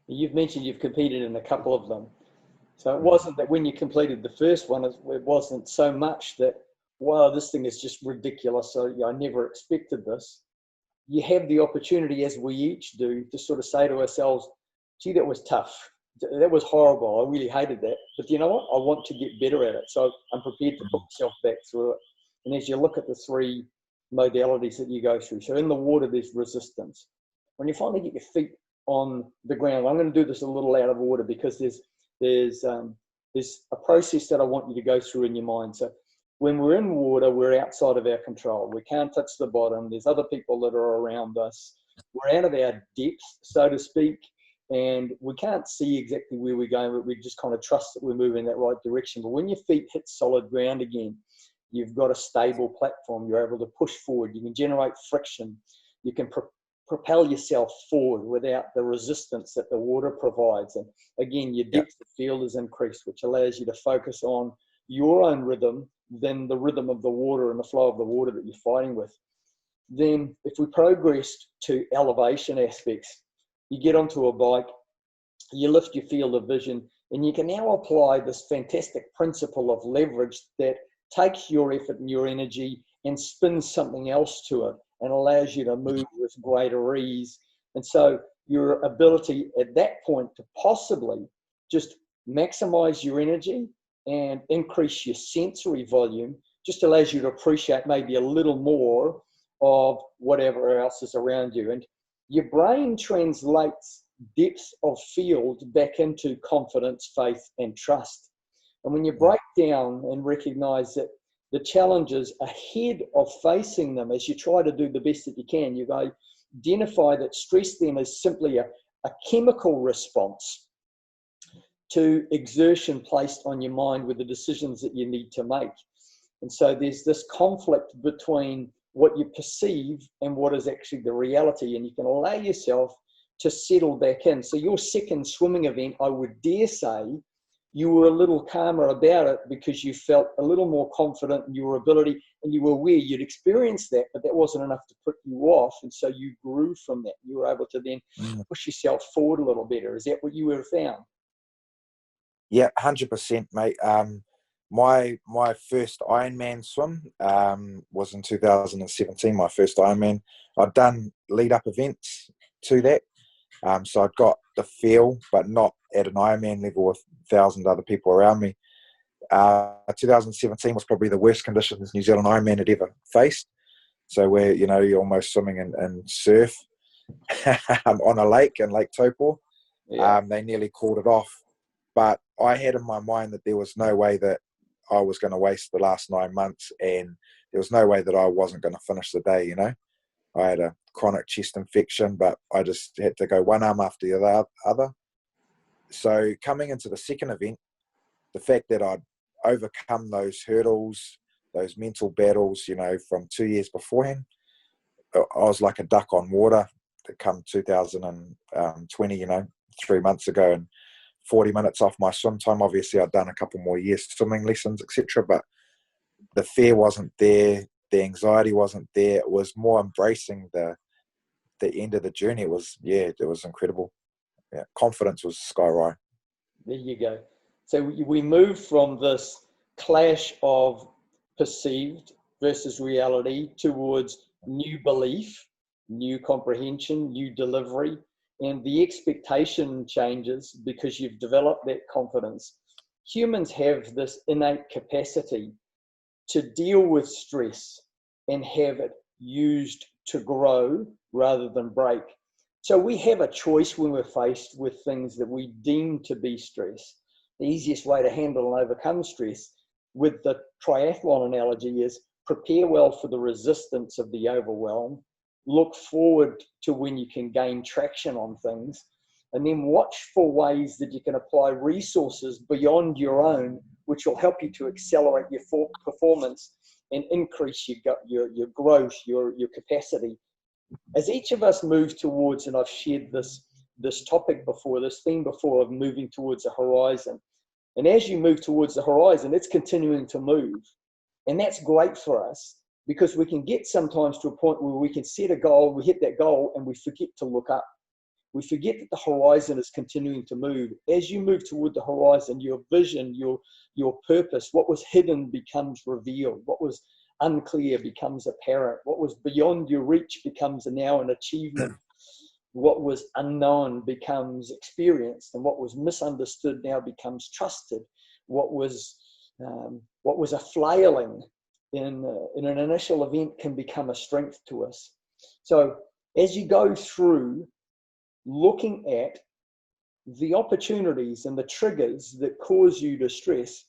You've mentioned you've competed in a couple of them. So it wasn't that when you completed the first one, it wasn't so much that, wow, this thing is just ridiculous. So I never expected this. You have the opportunity, as we each do, to sort of say to ourselves, gee, that was tough. That was horrible. I really hated that. But you know what? I want to get better at it. So I'm prepared to put myself back through it. And as you look at the three modalities that you go through, so in the water, there's resistance. When you finally get your feet on the ground, I'm going to do this a little out of order because there's a process that I want you to go through in your mind. So when we're in water, we're outside of our control. We can't touch the bottom. There's other people that are around us. We're out of our depth, so to speak, and we can't see exactly where we're going, but we just kind of trust that we're moving in that right direction. But when your feet hit solid ground again, you've got a stable platform. You're able to push forward. You can generate friction. You can propel yourself forward without the resistance that the water provides. And again, your depth of field is increased, which allows you to focus on your own rhythm than the rhythm of the water and the flow of the water that you're fighting with. Then if we progressed to elevation aspects, you get onto a bike, you lift your field of vision, and you can now apply this fantastic principle of leverage that takes your effort and your energy and spins something else to it and allows you to move with greater ease. And so your ability at that point to possibly just maximize your energy and increase your sensory volume just allows you to appreciate maybe a little more of whatever else is around you. And your brain translates depth of field back into confidence, faith, and trust. And when you break down and recognize that the challenges ahead of facing them, as you try to do the best that you can, you go identify that stress then is simply a chemical response to exertion placed on your mind with the decisions that you need to make. And so there's this conflict between what you perceive and what is actually the reality, and you can allow yourself to settle back in. So your second swimming event, I would dare say, you were a little calmer about it because you felt a little more confident in your ability and you were aware you'd experienced that, but that wasn't enough to put you off. And so you grew from that. You were able to then push yourself forward a little better. Is that what you have found? Yeah, 100%, mate. My first Ironman swim was in 2017, my first Ironman. I'd done lead-up events to that. So I'd got the feel, but not at an Ironman level with 1,000 other people around me. 2017 was probably the worst conditions New Zealand Ironman had ever faced. So where, you're almost swimming in surf on a lake in Lake Taupo. Yeah. They nearly called it off. But I had in my mind that there was no way that I was going to waste the last 9 months, and there was no way that I wasn't going to finish the day, I had a chronic chest infection, but I just had to go one arm after the other. So coming into the second event, the fact that I'd overcome those hurdles, those mental battles, from 2 years beforehand, I was like a duck on water to come 2020, 3 months ago, and 40 minutes off my swim time. Obviously, I'd done a couple more years swimming lessons, etc. But the fear wasn't there. The anxiety wasn't there. It was more embracing the end of the journey. It was incredible. Yeah, confidence was sky high. There you go. So we moved from this clash of perceived versus reality towards new belief, new comprehension, new delivery, and the expectation changes because you've developed that confidence. Humans have this innate capacity to deal with stress and have it used to grow rather than break. So we have a choice when we're faced with things that we deem to be stress. The easiest way to handle and overcome stress with the triathlon analogy is prepare well for the resistance of the overwhelm, look forward to when you can gain traction on things, and then watch for ways that you can apply resources beyond your own, which will help you to accelerate your performance and increase your growth, your capacity. As each of us move towards, and I've shared this topic before, this theme before, of moving towards a horizon. And as you move towards the horizon, it's continuing to move. And that's great for us because we can get sometimes to a point where we can set a goal, we hit that goal, and we forget to look up. We forget that the horizon is continuing to move. As you move toward the horizon, your vision, your purpose, what was hidden becomes revealed. What was unclear becomes apparent. What was beyond your reach becomes now an achievement. What was unknown becomes experienced, and what was misunderstood now becomes trusted. What was a flailing in an initial event can become a strength to us. So as you go through looking at the opportunities and the triggers that cause you to stress,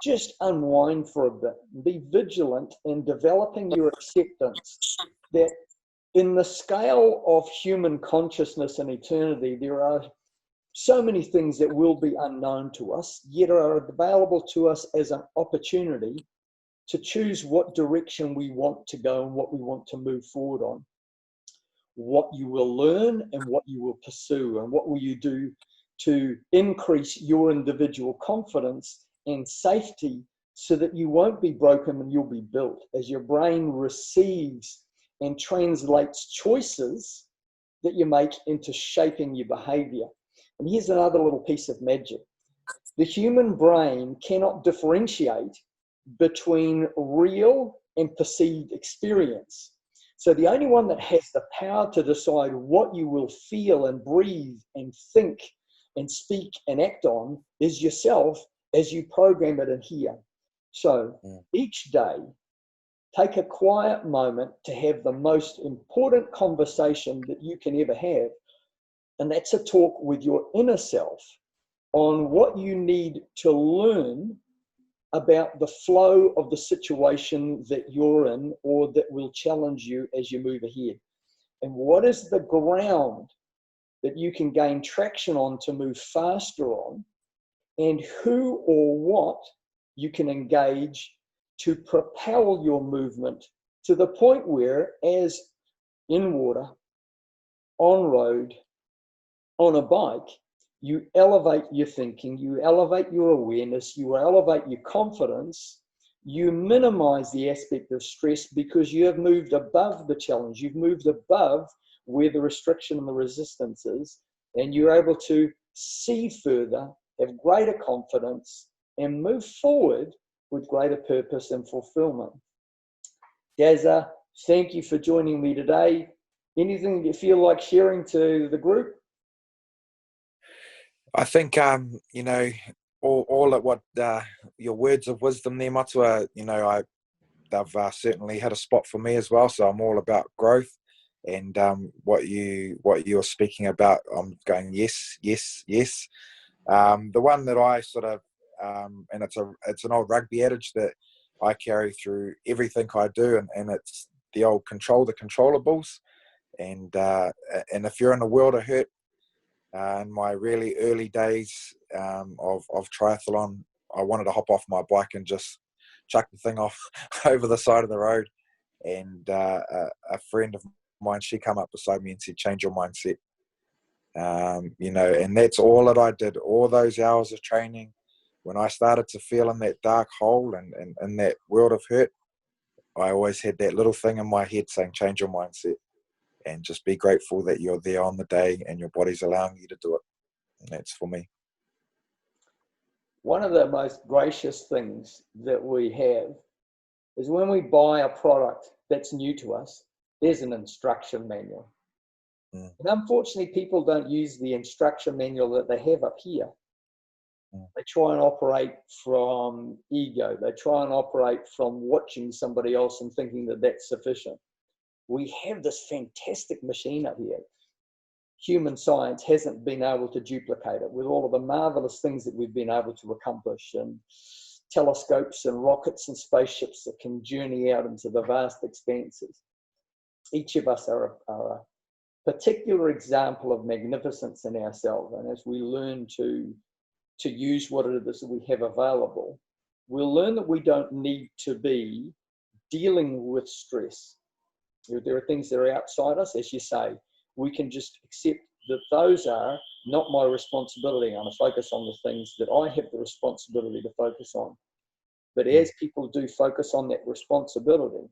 just unwind for a bit. Be vigilant in developing your acceptance that in the scale of human consciousness and eternity, there are so many things that will be unknown to us, yet are available to us as an opportunity to choose what direction we want to go and what we want to move forward on. What you will learn and what you will pursue, and what will you do to increase your individual confidence and safety so that you won't be broken and you'll be built as your brain receives and translates choices that you make into shaping your behavior. And here's another little piece of magic. The human brain cannot differentiate between real and perceived experience. So the only one that has the power to decide what you will feel and breathe and think and speak and act on is yourself as you program it in here. So each day, take a quiet moment to have the most important conversation that you can ever have. And that's a talk with your inner self on what you need to learn about the flow of the situation that you're in or that will challenge you as you move ahead. And what is the ground that you can gain traction on to move faster on, and who or what you can engage to propel your movement to the point where, as in water, on road, on a bike, you elevate your thinking, you elevate your awareness, you elevate your confidence, you minimize the aspect of stress because you have moved above the challenge, you've moved above where the restriction and the resistance is, and you're able to see further, have greater confidence, and move forward with greater purpose and fulfillment. Gaza, thank you for joining me today. Anything you feel like sharing to the group? I think, all of what your words of wisdom there, Matua, they've certainly had a spot for me as well. So I'm all about growth, and what you were speaking about, I'm going yes, yes, yes. The one that I sort of, and it's an old rugby adage that I carry through everything I do, and it's the old control the controllables. And if you're in a world of hurt, in my really early days of triathlon, I wanted to hop off my bike and just chuck the thing off over the side of the road. And a friend of mine, she came up beside me and said, "Change your mindset." And that's all that I did. All those hours of training, when I started to feel in that dark hole and in that world of hurt, I always had that little thing in my head saying, "Change your mindset." And just be grateful that you're there on the day and your body's allowing you to do it. And that's for me. One of the most gracious things that we have is when we buy a product that's new to us, there's an instruction manual. And unfortunately, people don't use the instruction manual that they have up here. They try and operate from ego. They try and operate from watching somebody else and thinking that that's sufficient. We have this fantastic machine up here. Human science hasn't been able to duplicate it with all of the marvelous things that we've been able to accomplish, and telescopes and rockets and spaceships that can journey out into the vast expanses. Each of us are a particular example of magnificence in ourselves. And as we learn to use what it is that we have available, we'll learn that we don't need to be dealing with stress. There are things that are outside us, as you say. We can just accept that those are not my responsibility. I'm going to focus on the things that I have the responsibility to focus on. But as people do focus on that responsibility,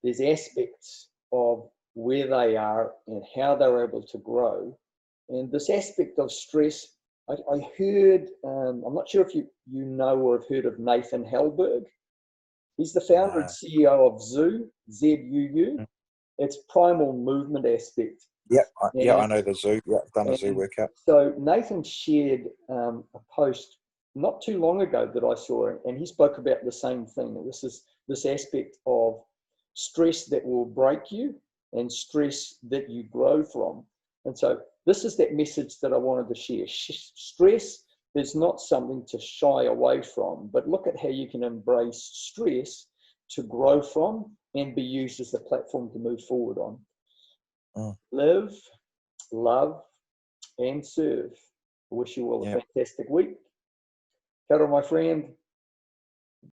there's aspects of where they are and how they're able to grow. And this aspect of stress, I heard, I'm not sure if you know or have heard of Nathan Hellberg. He's the founder and CEO of ZOO, ZUU. It's primal movement aspect. Yeah, I know the zoo. Yeah, I've done a zoo workout. So Nathan shared a post not too long ago that I saw, and he spoke about the same thing. This is this aspect of stress that will break you and stress that you grow from. And so this is that message that I wanted to share. Stress is not something to shy away from, but look at how you can embrace stress to grow from and be used as a platform to move forward on. Live, love, and serve. I wish you all a fantastic week. Kia ora, my friend.